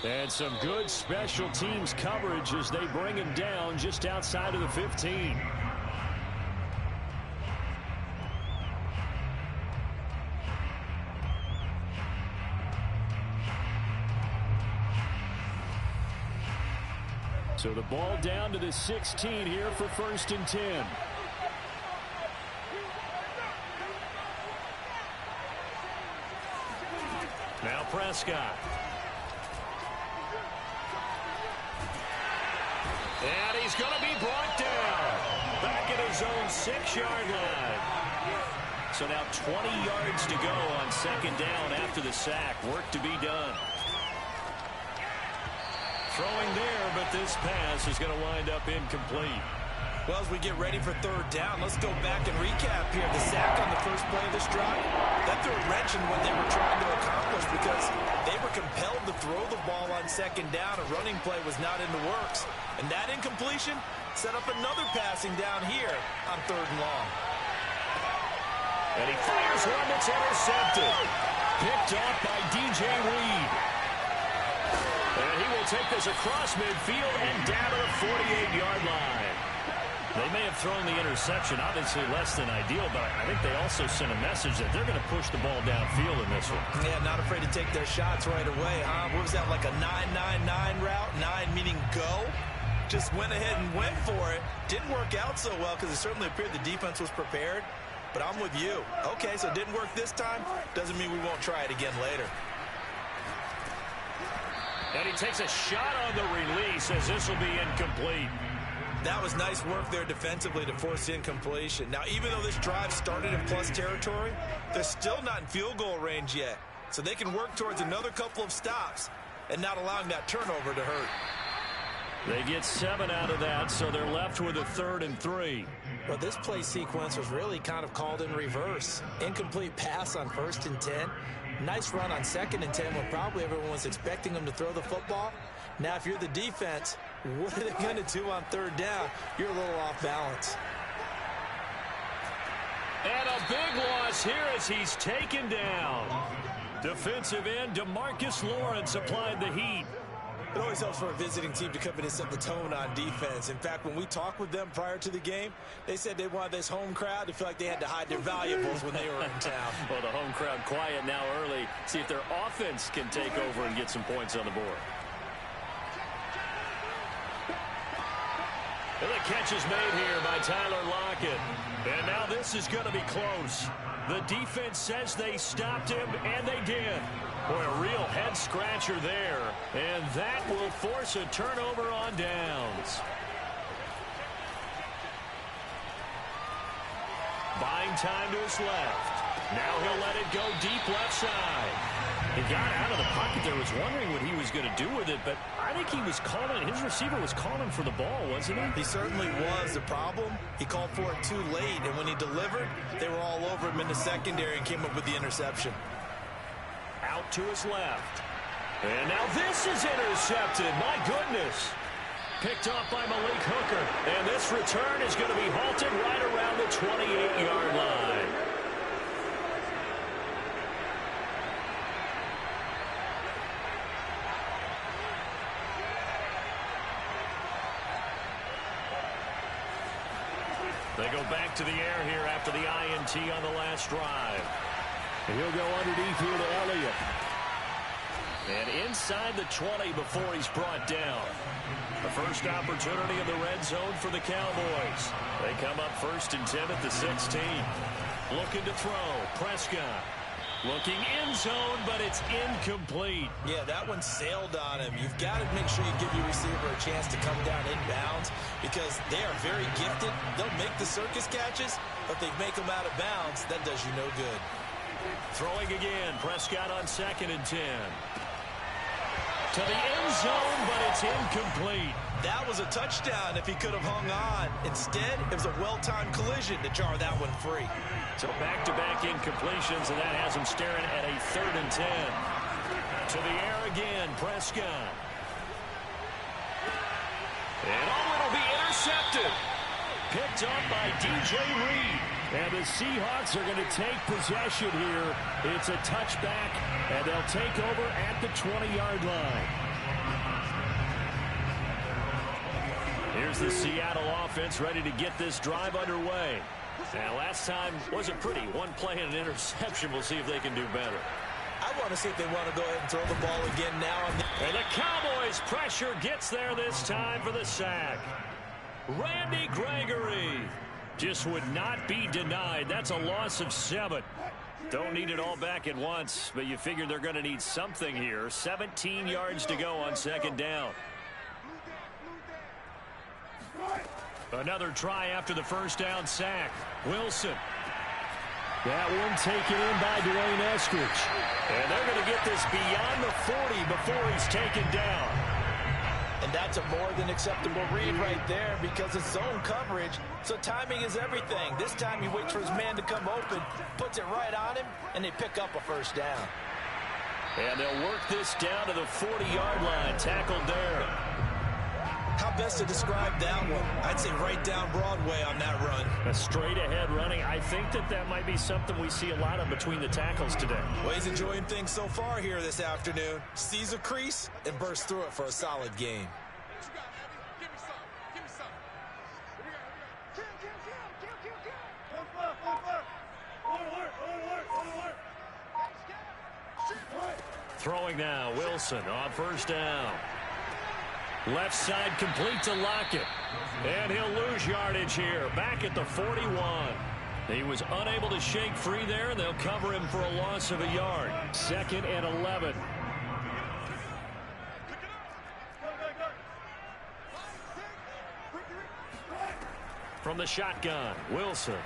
And some good special teams coverage as they bring him down just outside of the 15. So the ball down to the 16 here for 1st and 10. Now Prescott. And he's going to be brought down. Back at his own 6-yard line. So now 20 yards to go on 2nd down after the sack. Work to be done. Throwing there, but this pass is going to wind up incomplete. Well, as we get ready for 3rd down, let's go back and recap here. The sack on the first play of this drive, that threw a wrench in what they were trying to accomplish because they were compelled to throw the ball on 2nd down. A running play was not in the works. And that incompletion set up another passing down here on 3rd and long. And he fires one that's intercepted. Picked off by DJ Reed. And he will take this across midfield and down to the 48-yard line. They may have thrown the interception, obviously less than ideal, but I think they also sent a message that they're going to push the ball downfield in this one. Yeah, not afraid to take their shots right away, huh? What was that, like a 9-9-9 route? 9 meaning go? Just went ahead and went for it. Didn't work out so well because it certainly appeared the defense was prepared. But I'm with you. Okay, so it didn't work this time. Doesn't mean we won't try it again later. And he takes a shot on the release as this will be incomplete. That was nice work there defensively to force incompletion. Now, even though this drive started in plus territory, they're still not in field goal range yet. So they can work towards another couple of stops and not allowing that turnover to hurt. They get 7 out of that, so they're left with a 3rd and 3. Well, this play sequence was really kind of called in reverse. Incomplete pass on 1st and 10. Nice run on 2nd and 10 when probably everyone was expecting them to throw the football. Now, if you're the defense, what are they going to do on 3rd down? You're a little off balance. And a big loss here as he's taken down. Defensive end DeMarcus Lawrence applied the heat. It always helps for a visiting team to come in and set the tone on defense. In fact, when we talked with them prior to the game, they said they wanted this home crowd to feel like they had to hide their valuables when they were in town. Well, the home crowd quiet now early. See if their offense can take over and get some points on the board. And the catch is made here by Tyler Lockett. And now this is going to be close. The defense says they stopped him, and they did. Boy, a real head-scratcher there. And that will force a turnover on downs. Buying time to his left. Now he'll let it go deep left side. He got out of the pocket there, was wondering what he was going to do with it, but I think he was calling, his receiver was calling for the ball, wasn't he? He certainly was. The problem, he called for it too late, and when he delivered, they were all over him in the secondary and came up with the interception. Out to his left. And now this is intercepted. My goodness. Picked off by Malik Hooker. And this return is going to be halted right around the 28-yard line. They go back to the air here after the INT on the last drive. And he'll go underneath here to Elliott. And inside the 20 before he's brought down. The first opportunity in the red zone for the Cowboys. They come up 1st and 10 at the 16. Looking to throw. Prescott. Looking end zone, but it's incomplete. Yeah, that one sailed on him. You've got to make sure you give your receiver a chance to come down inbounds because they are very gifted. They'll make the circus catches, but they make them out of bounds. That does you no good. Throwing again. Prescott on 2nd and 10. To the end zone, but it's incomplete. That was a touchdown if he could have hung on. Instead, it was a well-timed collision to jar that one free. So back-to-back incompletions, and that has him staring at a 3rd and 10. To the air again, Prescott. And it'll be intercepted. Picked up by DJ Reed. And the Seahawks are going to take possession here. It's a touchback, and they'll take over at the 20-yard line. Here's the Seattle offense ready to get this drive underway. Now, last time wasn't pretty. One play and an interception. We'll see if they can do better. I want to see if they want to go ahead and throw the ball again now. And the Cowboys' pressure gets there this time for the sack. Randy Gregory just would not be denied. That's a loss of 7. Don't need it all back at once, but you figure they're going to need something here. 17 yards to go on second down. Another try after the first down sack. Wilson. That one taken in by Dwayne Eskridge. And they're going to get this beyond the 40 before he's taken down. And that's a more than acceptable read right there because it's zone coverage, so timing is everything. This time he waits for his man to come open, puts it right on him, and they pick up a first down. And they'll work this down to the 40-yard line, tackled there. How best to describe that one? I'd say right down Broadway on that run. A straight-ahead running. I think that might be something we see a lot of between the tackles today. Well, he's enjoying things so far here this afternoon. Sees a crease and bursts through it for a solid gain. Throwing now, Wilson on first down. Left side complete to Lockett. And he'll lose yardage here. Back at the 41. He was unable to shake free there, and they'll cover him for a loss of a yard. 2nd and 11. From the shotgun, Wilson.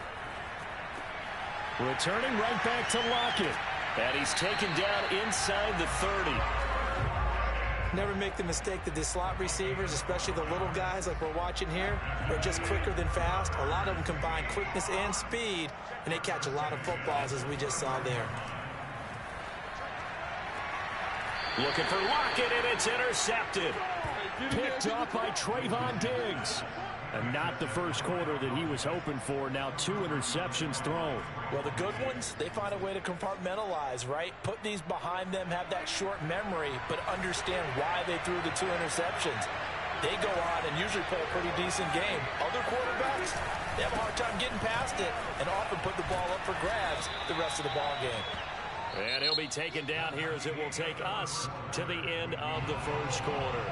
Returning right back to Lockett. And he's taken down inside the 30. Never make the mistake that the slot receivers, especially the little guys like we're watching here, are just quicker than fast. A lot of them combine quickness and speed, and they catch a lot of footballs, as we just saw there. Looking for Lockett, and it's intercepted. Picked up by Trayvon Diggs. And not the first quarter that he was hoping for. Now 2 interceptions thrown. Well, the good ones, they find a way to compartmentalize, right? Put these behind them, have that short memory, but understand why they threw the 2 interceptions. They go on and usually play a pretty decent game. Other quarterbacks, they have a hard time getting past it and often put the ball up for grabs the rest of the ball game. And he'll be taken down here as it will take us to the end of the first quarter.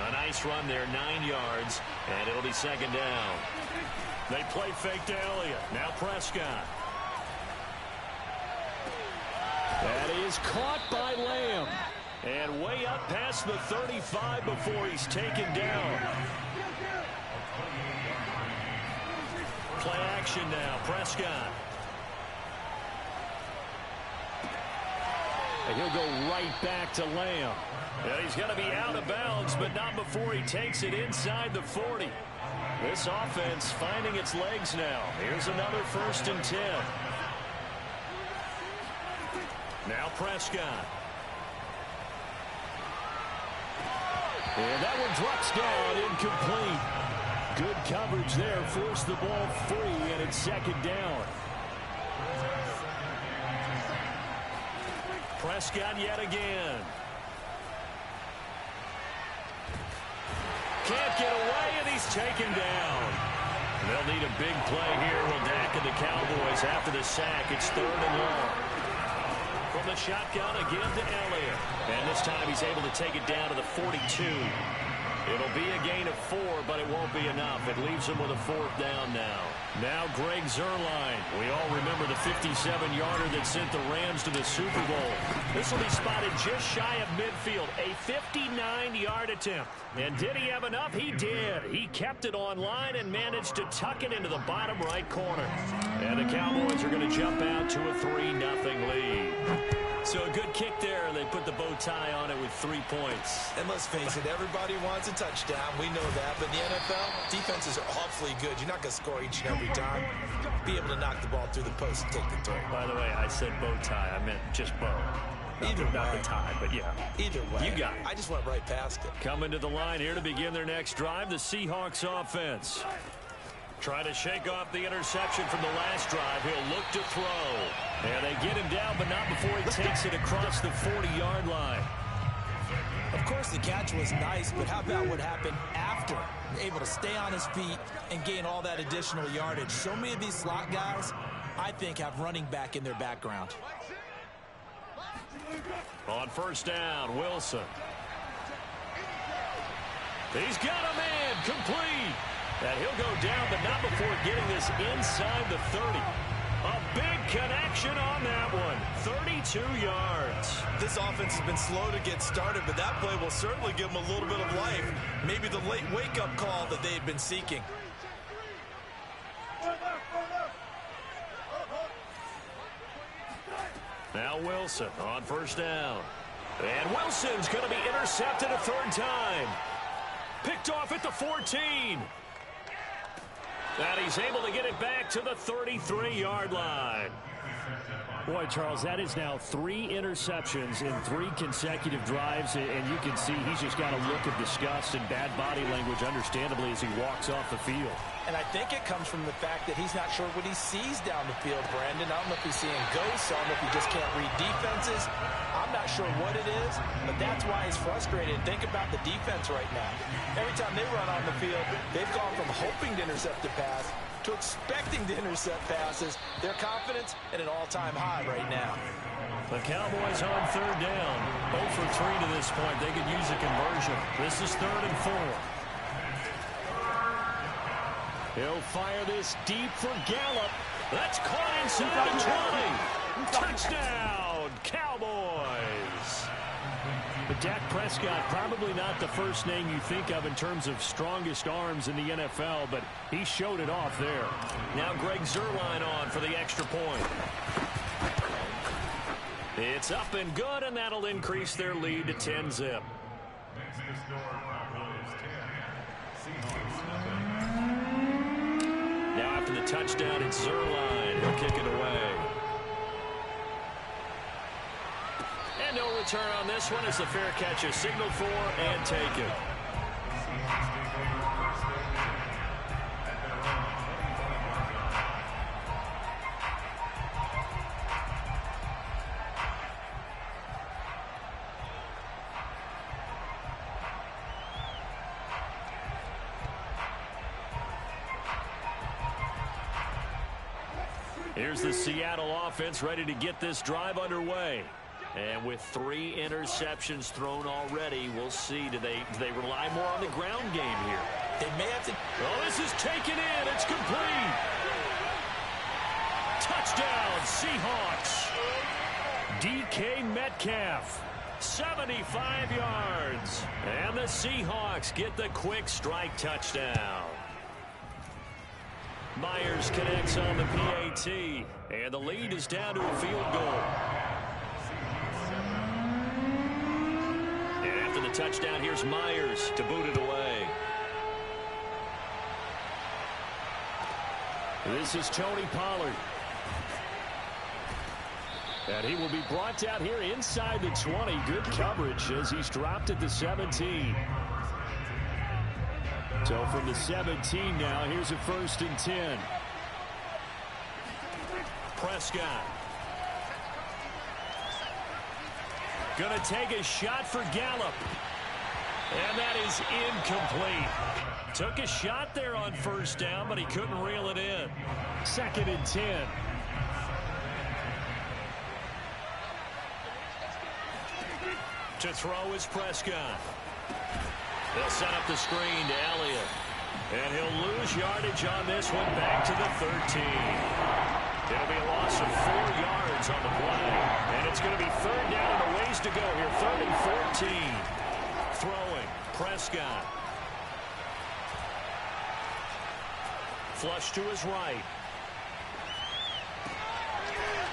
A nice run there, 9 yards, and it'll be second down. They play fake to Elliott. Now Prescott. That is caught by Lamb. And way up past the 35 before he's taken down. Play action now, Prescott. And he'll go right back to Lamb. And he's going to be out of bounds, but not before he takes it inside the 40. This offense finding its legs now. Here's another 1st and 10. Now Prescott. And that one drops down, incomplete. Good coverage there, forced the ball free, and it's second down. Prescott yet again. Can't get away, and he's taken down. They'll need a big play here will Dak and the Cowboys after the sack. It's 3rd and long. From the shotgun again to Elliott. And this time he's able to take it down to the 42. It'll be a gain of 4, but it won't be enough. It leaves him with a 4th down now. Now Greg Zuerlein. We all remember the 57-yarder that sent the Rams to the Super Bowl. This will be spotted just shy of midfield. A 59-yard attempt. And did he have enough? He did. He kept it on line and managed to tuck it into the bottom right corner. And the Cowboys are going to jump out to a 3-0 lead. So a good kick there. They put the bow tie on it with 3 points. And let's face it, everybody wants a touchdown. We know that. But in the NFL, defenses are awfully good. You're not going to score each and every time. Be able to knock the ball through the post and take the throw. By the way, I said bow tie. I meant just bow. Either way. Not the tie, but yeah. Either way. You got it. I just went right past it. Coming to the line here to begin their next drive, the Seahawks offense. Trying to shake off the interception from the last drive. He'll look to throw. And they get him down, but not before he takes it across the 40-yard line. Of course, the catch was nice, but how about what happened after? Able to stay on his feet and gain all that additional yardage. So many of these slot guys, I think, have running back in their background. On first down, Wilson. He's got a man complete. And he'll go down, but not before getting this inside the 30. A big connection on that one. 32 yards. This offense has been slow to get started, but that play will certainly give them a little bit of life. Maybe the late wake-up call that they had been seeking. Now Wilson on first down. And Wilson's going to be intercepted a third time. Picked off at the 14. And he's able to get it back to the 33-yard line. Boy, Charles, that is now 3 interceptions in 3 consecutive drives, and you can see he's just got a look of disgust and bad body language, understandably, as he walks off the field. And I think it comes from the fact that he's not sure what he sees down the field, Brandon. I don't know if he's seeing ghosts. I don't know if he just can't read defenses. I'm not sure what it is, but that's why he's frustrated. Think about the defense right now. Every time they run on the field, they've gone from hoping to intercept a pass to expecting to intercept passes. Their confidence at an all-time high right now. The Cowboys on third down. 0 for 3 to this point. They could use a conversion. This is 3rd and 4. He'll fire this deep for Gallup. That's caught inside the 20. Touchdown, Cowboys. But Dak Prescott, probably not the first name you think of in terms of strongest arms in the NFL, but he showed it off there. Now Greg Zuerlein on for the extra point. It's up and good, and that'll increase their lead to 10-zip. Now after the touchdown, it's Zuerlein. He'll kick it away. And no return on this one as the fair catch is signaled for and taken. Here's the Seattle offense ready to get this drive underway. And with 3 interceptions thrown already, we'll see. Do they rely more on the ground game here? They may have to. Oh, this is taken in. It's complete. Touchdown, Seahawks. DK Metcalf, 75 yards. And the Seahawks get the quick strike touchdown. Myers connects on the PAT. And the lead is down to a field goal. And after the touchdown, here's Myers to boot it away. This is Tony Pollard. And he will be brought down here inside the 20. Good coverage as he's dropped at the 17. So from the 17 now, here's a 1st and 10. Prescott. Gonna take a shot for Gallup. And that is incomplete. Took a shot there on first down, but he couldn't reel it in. 2nd and 10. To throw is Prescott. They'll set up the screen to Elliott. And he'll lose yardage on this one back to the 13. It'll be a loss of 4 yards on the play. And it's going to be 3rd down and a ways to go here. 3rd and 14. Throwing. Prescott. Flush to his right.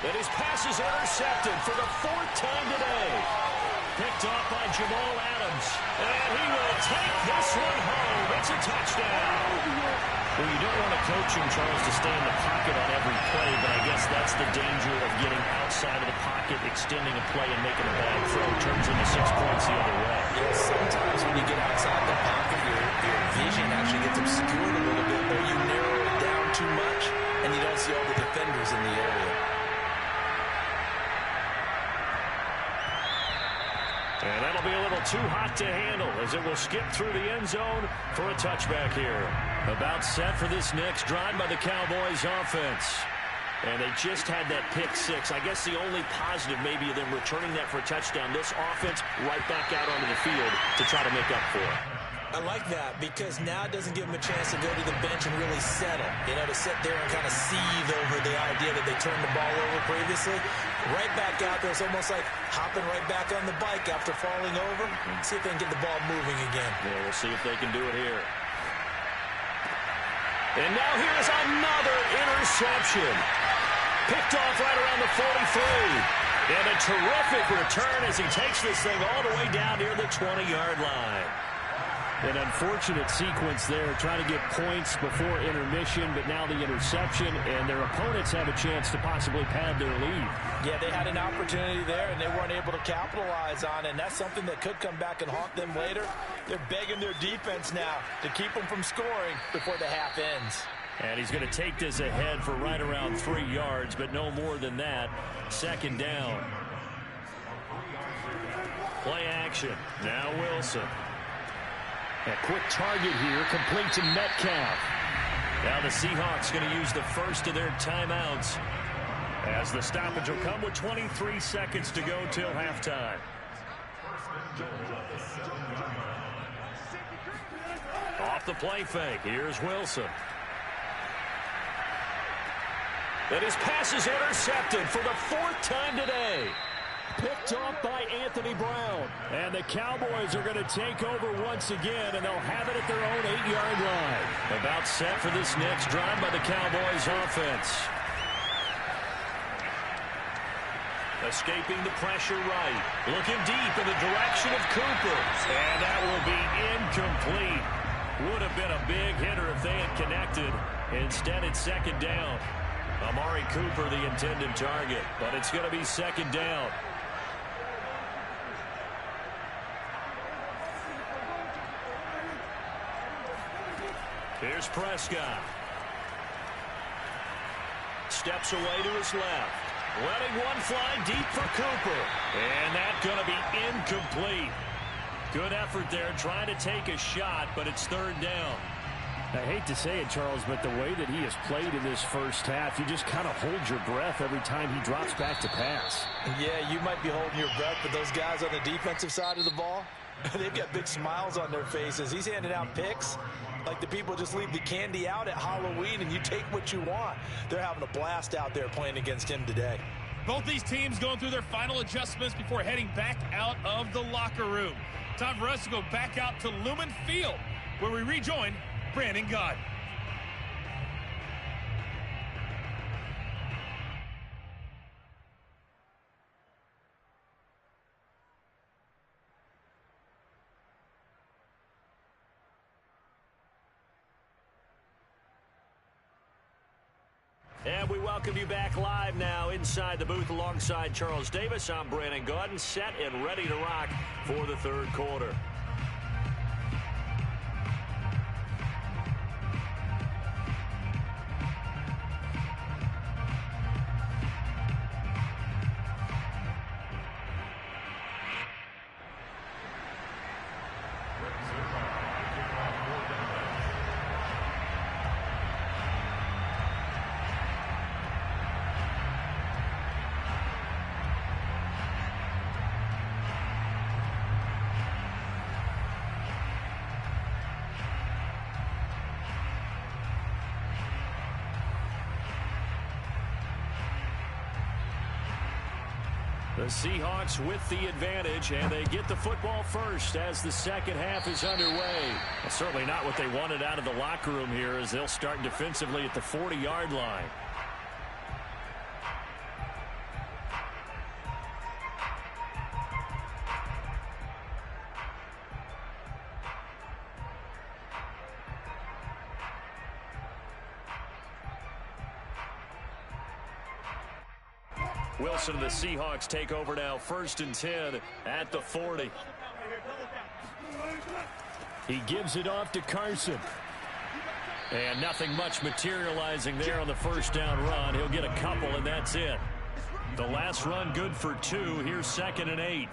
And his pass is intercepted for the 4th time today. Picked off by Jamal Adams. And he will take this one home. It's a touchdown. Well, you don't want a coach in Charles to stay in the pocket on every play, but I guess that's the danger of getting outside of the pocket, extending a play, and making a bad throw. Turns into 6 points the other way. Yeah, sometimes when you get outside the pocket, your vision actually gets obscured a little bit, or you narrow it down too much, and you don't see all the defenders in the area. And that'll be a little too hot to handle as it will skip through the end zone for a touchback here. About set for this next drive by the Cowboys offense. And they just had that pick six. I guess the only positive maybe of them returning that for a touchdown. This offense right back out onto the field to try to make up for it. I like that because now it doesn't give them a chance to go to the bench and really settle. You know, to sit there and kind of seethe over the idea that they turned the ball over previously. Right back out there. It's almost like hopping right back on the bike after falling over. See if they can get the ball moving again. Yeah, we'll see if they can do it here. And now here's another interception. Picked off right around the 43. And a terrific return as he takes this thing all the way down near the 20-yard line. An unfortunate sequence there, trying to get points before intermission, but now the interception, and their opponents have a chance to possibly pad their lead. Yeah, they had an opportunity there, and they weren't able to capitalize on it, and that's something that could come back and haunt them later. They're begging their defense now to keep them from scoring before the half ends. And he's going to take this ahead for right around 3 yards, but no more than that. Second down. Play action. Now Wilson. A quick target here, complete to Metcalf. Now the Seahawks going to use the first of their timeouts as the stoppage will come with 23 seconds to go till halftime. Off the play fake, here's Wilson. And his pass is intercepted for the 4th time today. Picked off by Anthony Brown. And the Cowboys are going to take over once again, and they'll have it at their own 8-yard line. About set for this next drive by the Cowboys offense. Escaping the pressure right. Looking deep in the direction of Cooper. And that will be incomplete. Would have been a big hitter if they had connected. Instead, it's second down. Amari Cooper, the intended target, but it's going to be second down. Here's Prescott. Steps away to his left. Letting one fly deep for Cooper. And that's going to be incomplete. Good effort there trying to take a shot, but it's third down. I hate to say it, Charles, but the way that he has played in this first half, you just kind of hold your breath every time he drops back to pass. Yeah, you might be holding your breath, but those guys on the defensive side of the ball, they've got big smiles on their faces. He's handing out picks like the people just leave the candy out at Halloween and you take what you want. They're having a blast out there playing against him today. Both these teams going through their final adjustments before heading back out of the locker room. Time for us to go back out to Lumen Field, where we rejoin Brandon Gott. And we welcome you back live now inside the booth alongside Charles Davis. I'm Brandon Gordon, set and ready to rock for the third quarter. The Seahawks with the advantage, and they get the football first as the second half is underway. Well, certainly not what they wanted out of the locker room here as they'll start defensively at the 40-yard line. Wilson and the Seahawks take over now, 1st and 10 at the 40. He gives it off to Carson. And nothing much materializing there on the first down run. He'll get a couple, and that's it. The last run good for 2. Here's 2nd and 8.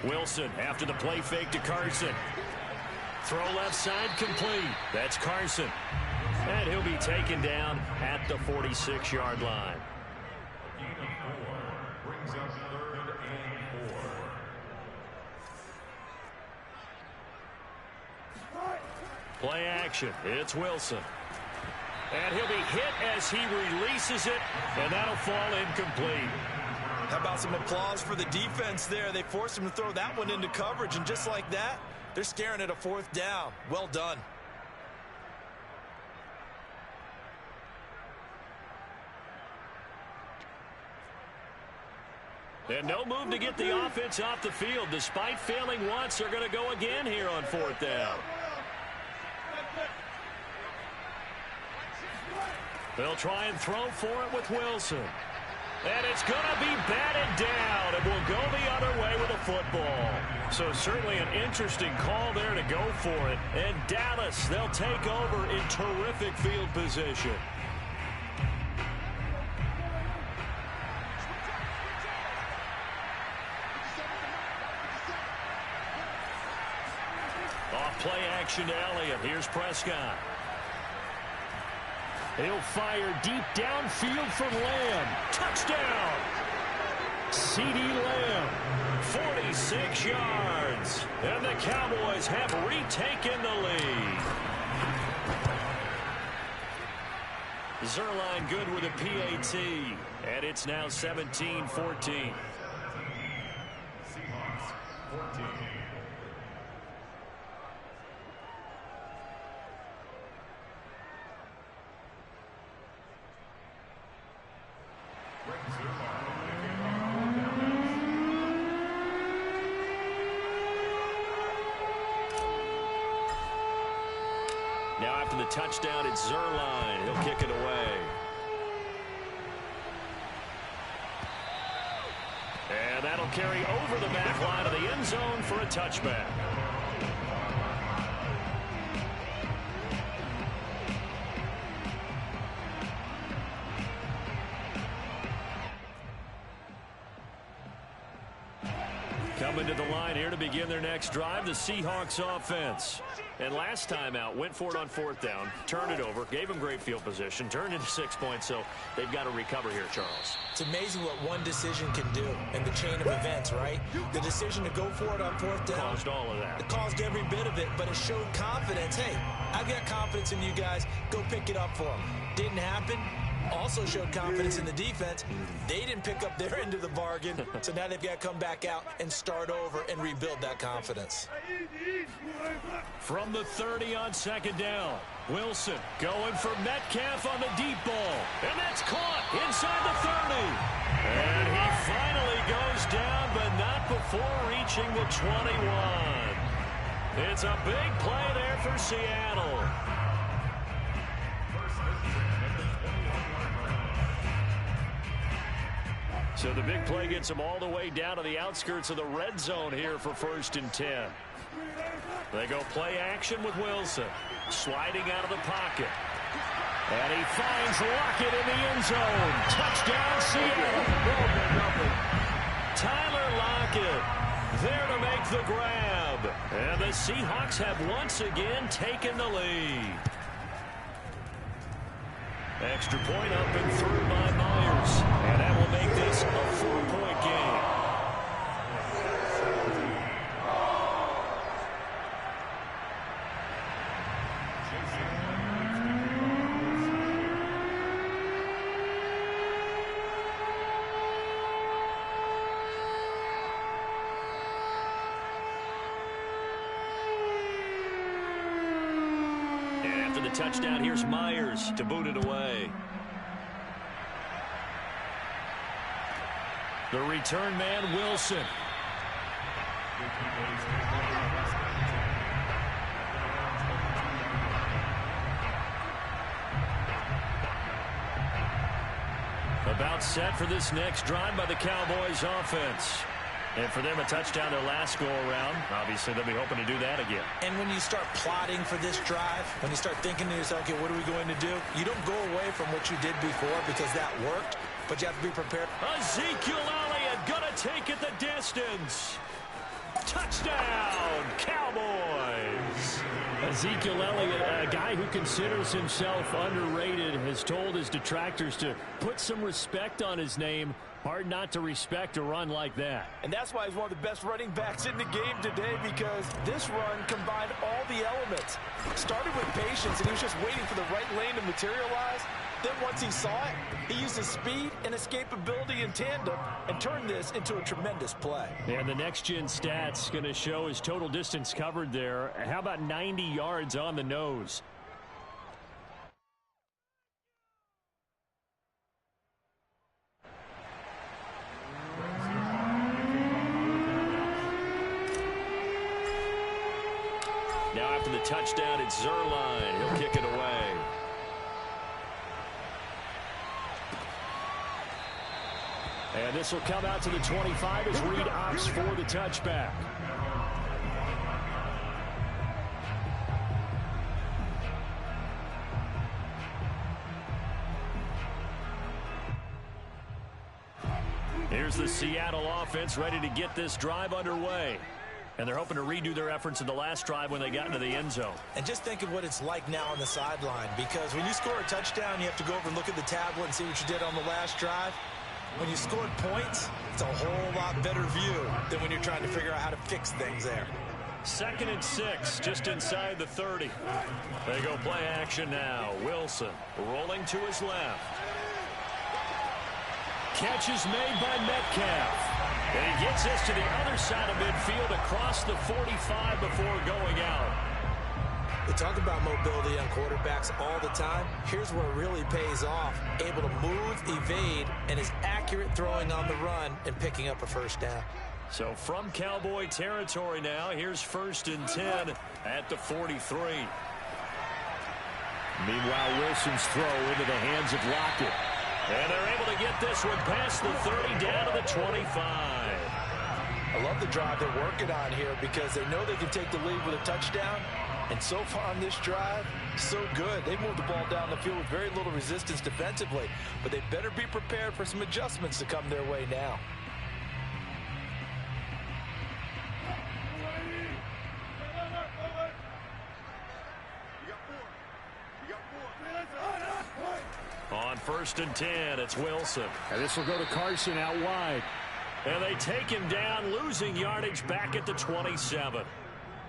Wilson after the play fake to Carson. Throw left side complete. That's Carson. And he'll be taken down at the 46-yard line. Play action. It's Wilson. And he'll be hit as he releases it, and that'll fall incomplete. How about some applause for the defense there? They forced him to throw that one into coverage, and just like that, they're scaring at a 4th down. Well done. And no move to get the offense off the field. Despite failing once, they're going to go again here on 4th down. They'll try and throw for it with Wilson. And it's going to be batted down. It will go the other way with a football. So certainly an interesting call there to go for it. And Dallas, they'll take over in terrific field position. Off play action to Elliott. Here's Prescott. He'll fire deep downfield from Lamb. Touchdown! C.D. Lamb, 46 yards. And the Cowboys have retaken the lead. Zerline good with a PAT. And it's now 17-14. Now after the touchdown, it's Zerline. He'll kick it away. And that'll carry over the back line of the end zone for a touchback. Coming to the line here to begin their next drive, the Seahawks offense. And last time out, went for it on 4th down, turned it over, gave them great field position, turned into 6 points, so they've got to recover here, Charles. It's amazing what one decision can do in the chain of events, right? The decision to go for it on 4th down. Caused all of that. It caused every bit of it, but it showed confidence. Hey, I've got confidence in you guys. Go pick it up for them. Didn't happen. Also showed confidence in the defense. They didn't pick up their end of the bargain, so now they've got to come back out and start over and rebuild that confidence. From the 30 on 2nd down, Wilson going for Metcalf on the deep ball. And that's caught inside the 30. And he finally goes down, but not before reaching the 21. It's a big play there for Seattle. So the big play gets them all the way down to the outskirts of the red zone here for 1st and 10. They go play action with Wilson. Sliding out of the pocket. And he finds Lockett in the end zone. Touchdown, Seattle. Tyler Lockett there to make the grab. And the Seahawks have once again taken the lead. Extra point up and through by Myers. And that will make this a 4-point game. And after the touchdown, here's Myers to boot it away. The return man, Wilson. About set for this next drive by the Cowboys offense. And for them, a touchdown their last go-around. Obviously, they'll be hoping to do that again. And when you start plotting for this drive, when you start thinking to yourself, okay, what are we going to do? You don't go away from what you did before because that worked. but you have to be prepared. Ezekiel Elliott gonna take it the distance. Touchdown, Cowboys. Ezekiel Elliott, a guy who considers himself underrated, has told his detractors to put some respect on his name. Hard not to respect a run like that. And that's why he's one of the best running backs in the game today, because this run combined all the elements. Started with patience, and he was just waiting for the right lane to materialize. Then once he saw it, he used his speed and escapability in tandem and turned this into a tremendous play. And the next-gen stats going to show his total distance covered there. How about 90 yards on the nose? Now after the touchdown, it's Zerline. He'll kick it away. And this will come out to the 25 as Reed opts for the touchback. Here's the Seattle offense ready to get this drive underway. And they're hoping to redo their efforts in the last drive when they got into the end zone. And just think of what it's like now on the sideline, because when you score a touchdown, you have to go over and look at the tablet and see what you did on the last drive. When you scored points, it's a whole lot better view than when you're trying to figure out how to fix things there. 2nd and 6, just inside the 30. They go play action now. Wilson rolling to his left. Catch is made by Metcalf. And he gets this to the other side of midfield across the 45 before going out. We talk about mobility on quarterbacks all the time. Here's where it really pays off. Able to move, evade, and is accurate throwing on the run and picking up a first down. So from Cowboy territory now, here's 1st and 10 at the 43. Meanwhile, Wilson's throw into the hands of Lockett. And they're able to get this one past the 30 down to the 25. I love the drive they're working on here because they know they can take the lead with a touchdown. And so far on this drive, so good. They moved the ball down the field with very little resistance defensively. But they better be prepared for some adjustments to come their way now. On 1st and 10, it's Wilson. And this will go to Carson out wide. And they take him down, losing yardage back at the 27.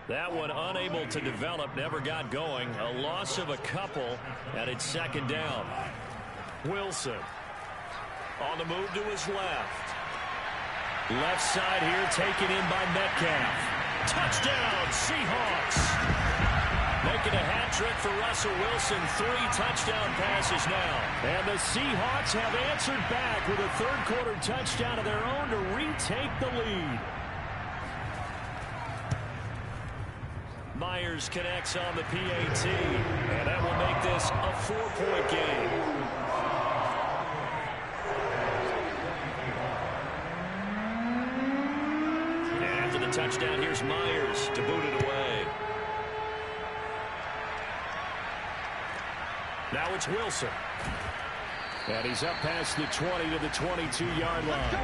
That one unable to develop, never got going. A loss of a couple, and it's 2nd down. Wilson on the move to his left. Left side here taken in by Metcalf. Touchdown, Seahawks. Making a hat trick for Russell Wilson. 3 touchdown passes now. And the Seahawks have answered back with a 3rd quarter touchdown of their own to retake the lead. Myers connects on the PAT. And that will make this a 4-point game. And after the touchdown, here's Myers to boot it away. Now it's Wilson. And he's up past the 20 to the 22-yard line.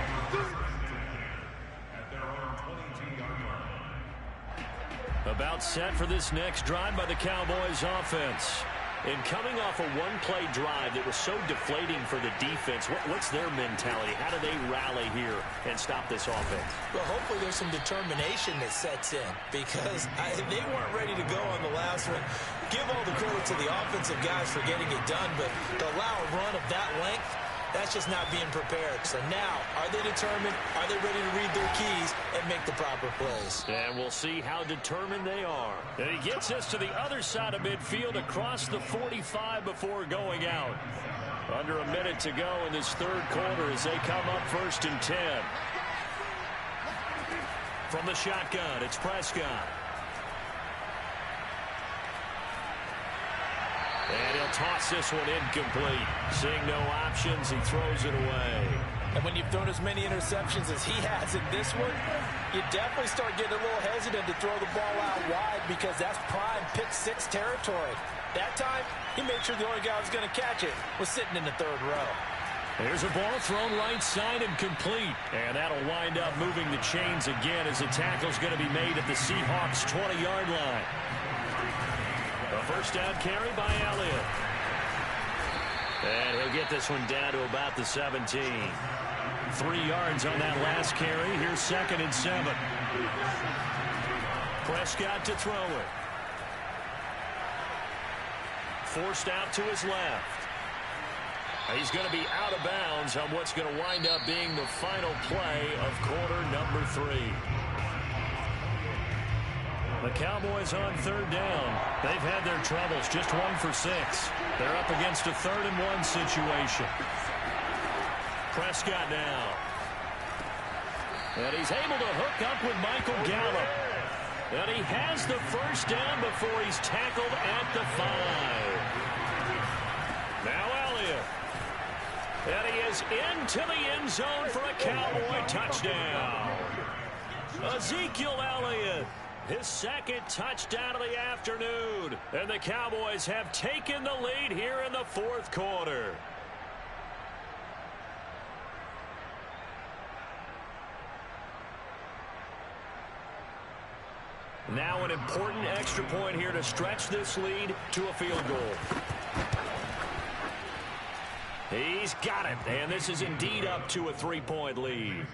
About set for this next drive by the Cowboys offense. And coming off a one-play drive that was so deflating for the defense, what's their mentality? How do they rally here and stop this offense? Well, hopefully there's some determination that sets in, because they weren't ready to go on the last one. Give all the credit to the offensive guys for getting it done, but to allow a run of that length, that's just not being prepared. So now, are they determined? Are they ready to read their keys and make the proper plays? And we'll see how determined they are. And he gets us to the other side of midfield across the 45 before going out. Under a minute to go in this 3rd quarter as they come up 1st and 10. From the shotgun, it's Prescott. And he'll toss this one incomplete. Seeing no options, he throws it away. And when you've thrown as many interceptions as he has in this one, you definitely start getting a little hesitant to throw the ball out wide, because that's prime pick 6 territory. That time, he made sure the only guy who was going to catch it was sitting in the 3rd row. There's a ball thrown right side and complete. And that'll wind up moving the chains again as the tackle's going to be made at the Seahawks' 20-yard line. A first down carry by Elliott. And he'll get this one down to about the 17. 3 yards on that last carry. Here's 2nd and 7. Prescott to throw it. Forced out to his left. He's going to be out of bounds on what's going to wind up being the final play of quarter number 3. The Cowboys on 3rd down. They've had their troubles, just 1 for 6. They're up against a 3rd and 1 situation. Prescott now. And he's able to hook up with Michael Gallup. And he has the first down before he's tackled at the 5. Now Elliott. And he is into the end zone for a Cowboy touchdown. Ezekiel Elliott, his 2nd touchdown of the afternoon. And the Cowboys have taken the lead here in the 4th quarter. Now an important extra point here to stretch this lead to a field goal. He's got it, and this is indeed up to a 3-point lead.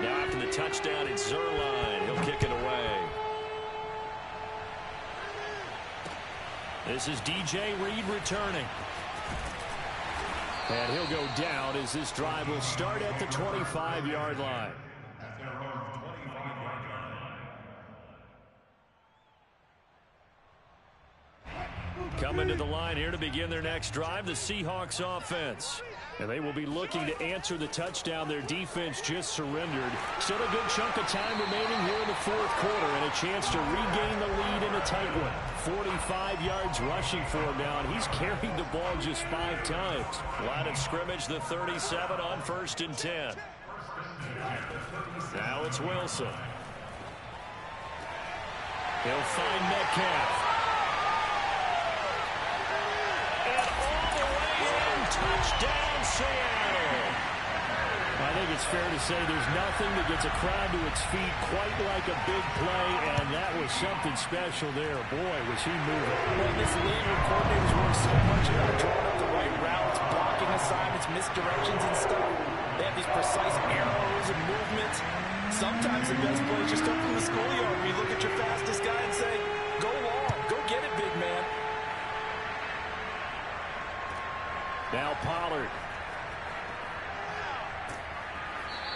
Now after the touchdown, it's Zerline. He'll kick it away. This is DJ Reed returning. And he'll go down as this drive will start at the 25-yard line. Coming to the line here to begin their next drive, the Seahawks offense. And they will be looking to answer the touchdown their defense just surrendered. Still a good chunk of time remaining here in the 4th quarter and a chance to regain the lead in a tight one. 45 yards rushing for him now, and he's carried the ball just 5 times. Line of scrimmage, the 37 on 1st and 10. Now it's Wilson. He'll find Metcalf. Touchdown, Seattle. I think it's fair to say there's nothing that gets a crowd to its feet quite like a big play, and that was something special there. Boy, was he moving. Well, this league where coordinators work so much about drawing up the right routes, blocking assignments, misdirections and stuff. They have these precise arrows and movements. Sometimes the best play is just up from the schoolyard where you look at your fastest guy and say, go long, go get it, big man. Now Pollard.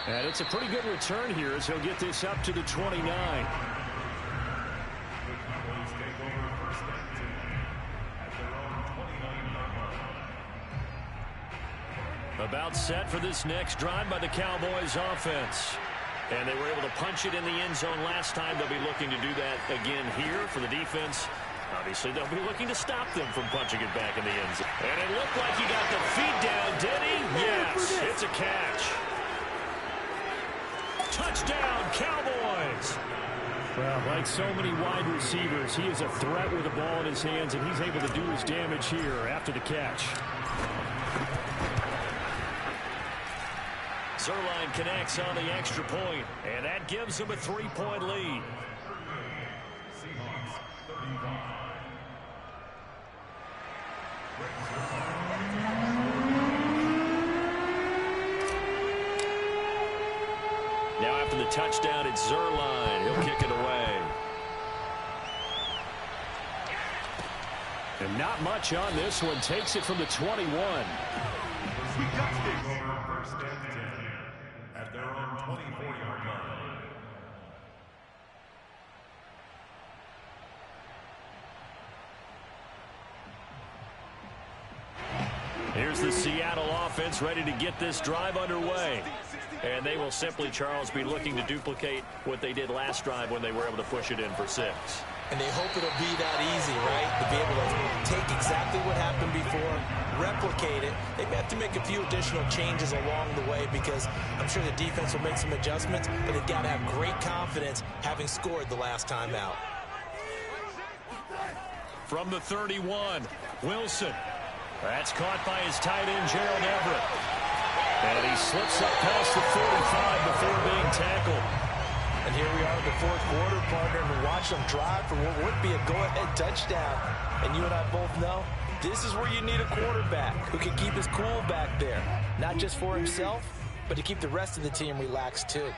And it's a pretty good return here as he'll get this up to the 29. About set for this next drive by the Cowboys offense. And they were able to punch it in the end zone last time. They'll be looking to do that again here for the defense. Obviously, they'll be looking to stop them from punching it back in the end zone. And it looked like he got the feet down, did he? Yes, it's a catch. Touchdown, Cowboys. Well, like so many wide receivers, he is a threat with the ball in his hands, and he's able to do his damage here after the catch. Zerline connects on the extra point, and that gives him a 3-point lead. Now after the touchdown, it's Zerline. He'll kick it away. And not much on this one. Takes it from the 21. We got this over first and 10 at their own 24-yard line. Here's the Seattle offense ready to get this drive underway. And they will simply, Charles, be looking to duplicate what they did last drive when they were able to push it in for 6. And they hope it'll be that easy, right? To be able to take exactly what happened before, replicate it. They may have to make a few additional changes along the way because I'm sure the defense will make some adjustments, but they've got to have great confidence having scored the last time out. From the 31, Wilson. That's caught by his tight end, Gerald Everett. And he slips up past the 45 before being tackled. And here we are in the fourth quarter, partner, and watch them drive for what would be a go-ahead touchdown. And you and I both know this is where you need a quarterback who can keep his cool back there. Not just for himself, but to keep the rest of the team relaxed too.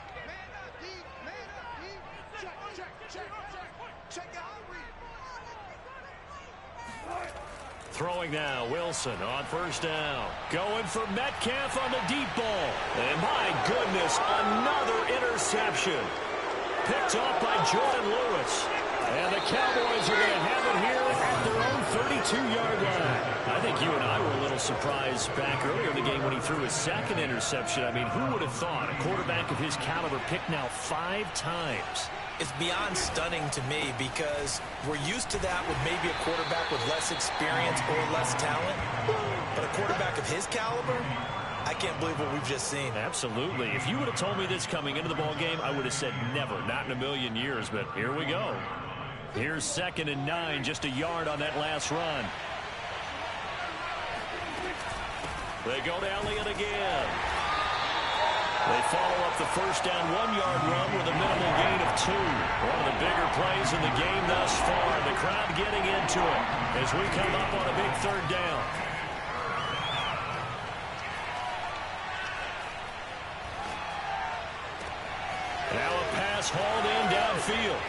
Throwing now, Wilson on first down. Going for Metcalf on the deep ball. And my goodness, another interception. Picked off by Jordan Lewis. And the Cowboys are going to have it here at their own 32-yard line. I think you and I were a little surprised back earlier in the game when he threw his second interception. I mean, who would have thought a quarterback of his caliber picked now 5 times? It's beyond stunning to me because we're used to that with maybe a quarterback with less experience or less talent. But a quarterback of his caliber, I can't believe what we've just seen. Absolutely. If you would have told me this coming into the ball game, I would have said never, not in a million years. But here we go. Here's 2nd and 9, just a yard on that last run. They go to Elliott again. They follow up the first down 1-yard run with a minimal gain of 2. One of the bigger plays in the game thus far. The crowd getting into it as we come up on a big 3rd down. Now a pass hauled in downfield.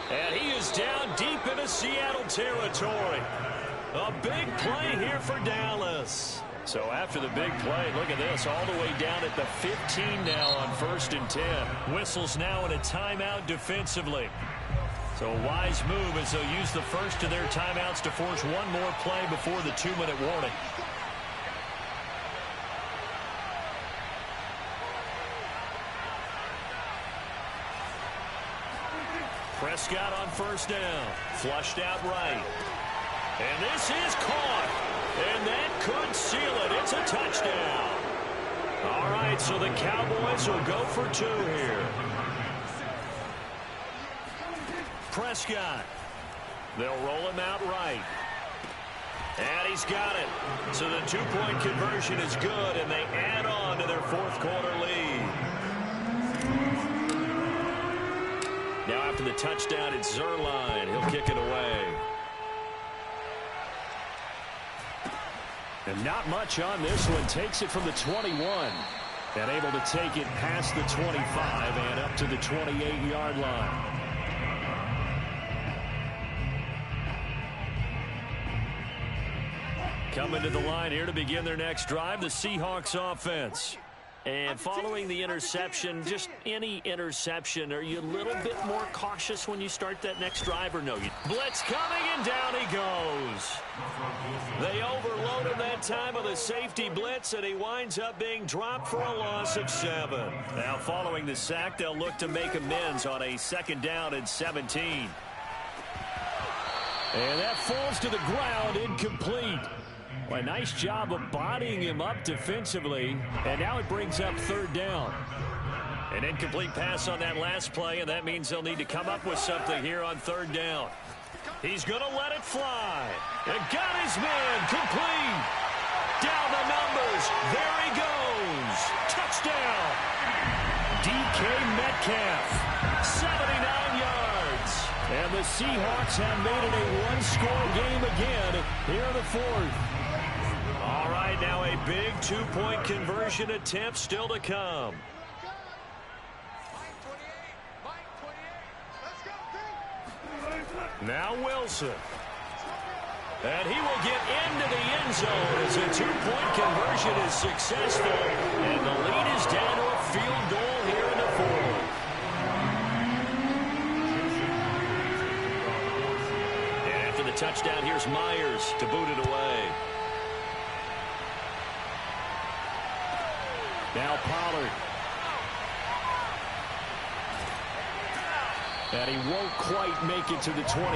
And he is down deep into Seattle territory. A big play here for Dallas. So after the big play, look at this, all the way down at the 15 now on 1st and 10. Whistles now in a timeout defensively. So a wise move as they'll use the first of their timeouts to force one more play before the 2-minute warning. Prescott on first down. Flushed out right. And this is caught. And that could seal it. It's a touchdown. All right, so the Cowboys will go for 2 here. Prescott. They'll roll him out right. And he's got it. So the 2-point conversion is good, and they add on to their 4th quarter lead. Now after the touchdown, it's Zerline. He'll kick it away. And not much on this one. Takes it from the 21. And able to take it past the 25 and up to the 28-yard line. Coming to the line here to begin their next drive, the Seahawks offense. And following the interception, just any interception, are you a little bit more cautious when you start that next drive or no? Blitz coming, and down he goes. They overload him that time with a safety blitz, and he winds up being dropped for a loss of 7. Now following the sack, they'll look to make amends on a 2nd down and 17. And that falls to the ground, incomplete. Well, a nice job of bodying him up defensively, and now it brings up 3rd down. An incomplete pass on that last play, and that means they'll need to come up with something here on 3rd down. He's going to let it fly. And got his man complete. Down the numbers. There he goes. Touchdown. DK Metcalf. 79 yards. And the Seahawks have made it a 1-score game again here in the 4th. All right, now a big 2-point conversion attempt still to come. Now Wilson. And he will get into the end zone as a 2-point conversion is successful. And the lead is down to a field goal here in the 4th. And after the touchdown, here's Myers to boot it away. Now Pollard. And he won't quite make it to the 25.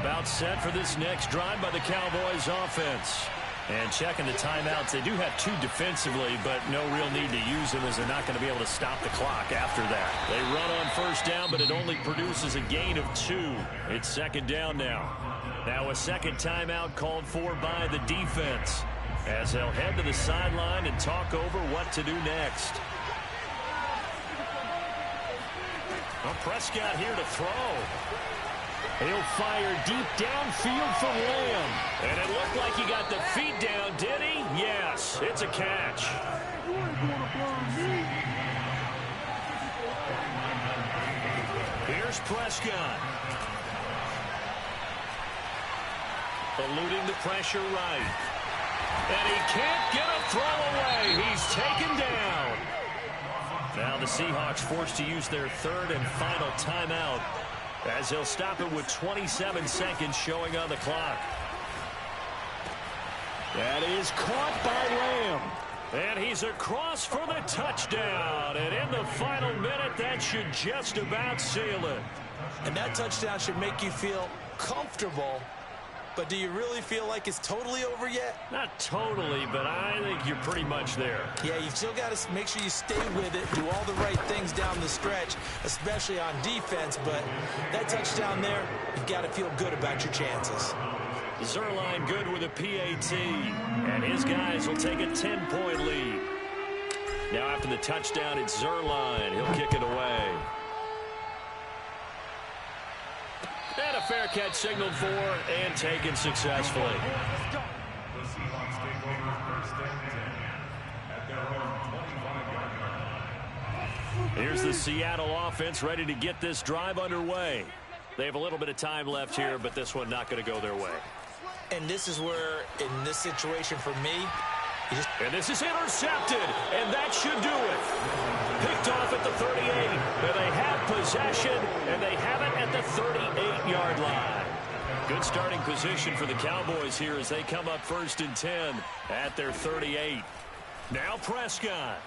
About set for this next drive by the Cowboys offense. And checking the timeouts, they do have two defensively, but no real need to use them as they're not going to be able to stop the clock after that. They run on first down, but it only produces a gain of 2. It's second down now. Now a second timeout called for by the defense, as they'll head to the sideline and talk over what to do next. Well, Prescott here to throw. He'll fire deep downfield for Lamb. And it looked like he got the feet down, did he? Yes, it's a catch. Here's Prescott. Eluding the pressure right. And he can't get a throw away. He's taken down. Now the Seahawks forced to use their third and final timeout, as they'll stop it with 27 seconds showing on the clock. That is caught by Lamb. And he's across for the touchdown. And in the final minute, that should just about seal it. And that touchdown should make you feel comfortable. But do you really feel like it's totally over yet? Not totally, but I think you're pretty much there. Yeah, you've still got to make sure you stay with it, do all the right things down the stretch, especially on defense. But that touchdown there, you've got to feel good about your chances. Zerline good with a PAT, and his guys will take a 10-point lead. Now after the touchdown, it's Zerline. He'll kick it away. And a fair catch signaled for and taken successfully. The Seahawks take over first and 10 at their own 25-yard line. Here's the Seattle offense ready to get this drive underway. They have a little bit of time left here, but this one not going to go their way. And this is where, in this situation for me, and this is intercepted, and that should do it. Picked off at the 38, and they have possession, and they have it at the 38-yard line. Good starting position for the Cowboys here as they come up first and 10 at their 38. Now Prescott.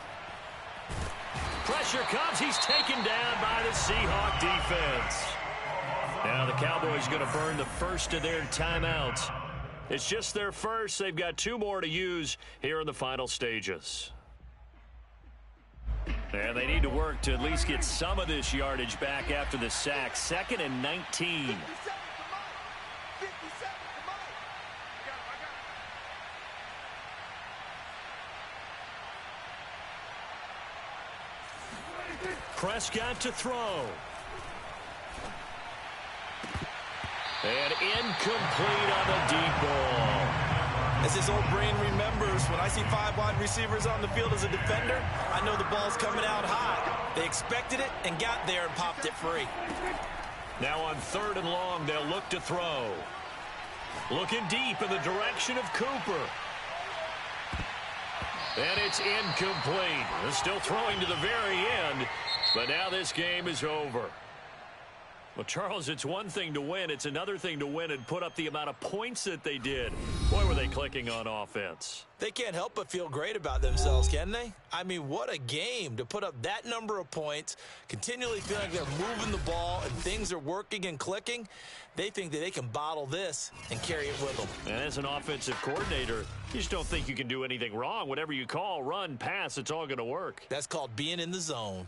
Pressure comes. He's taken down by the Seahawk defense. Now the Cowboys going to burn the first of their timeouts. It's just their first. They've got 2 more to use here in the final stages. And they need to work to at least get some of this yardage back after the sack. 2nd and 19. Prescott to throw. And incomplete on the deep ball. as his old brain remembers, when I see 5 wide receivers on the field as a defender, I know the ball's coming out high. They expected it and got there and popped it free. Now on 3rd and long, they'll look to throw. Looking deep in the direction of Cooper. And it's incomplete. They're still throwing to the very end, but now this game is over. Well, Charles, it's one thing to win. It's another thing to win and put up the amount of points that they did. Boy, were they clicking on offense. They can't help but feel great about themselves, can they? I mean, what a game to put up that number of points, continually feeling like they're moving the ball and things are working and clicking. They think that they can bottle this and carry it with them. And as an offensive coordinator, you just don't think you can do anything wrong. Whatever you call, run, pass, it's all going to work. That's called being in the zone.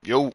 Yo.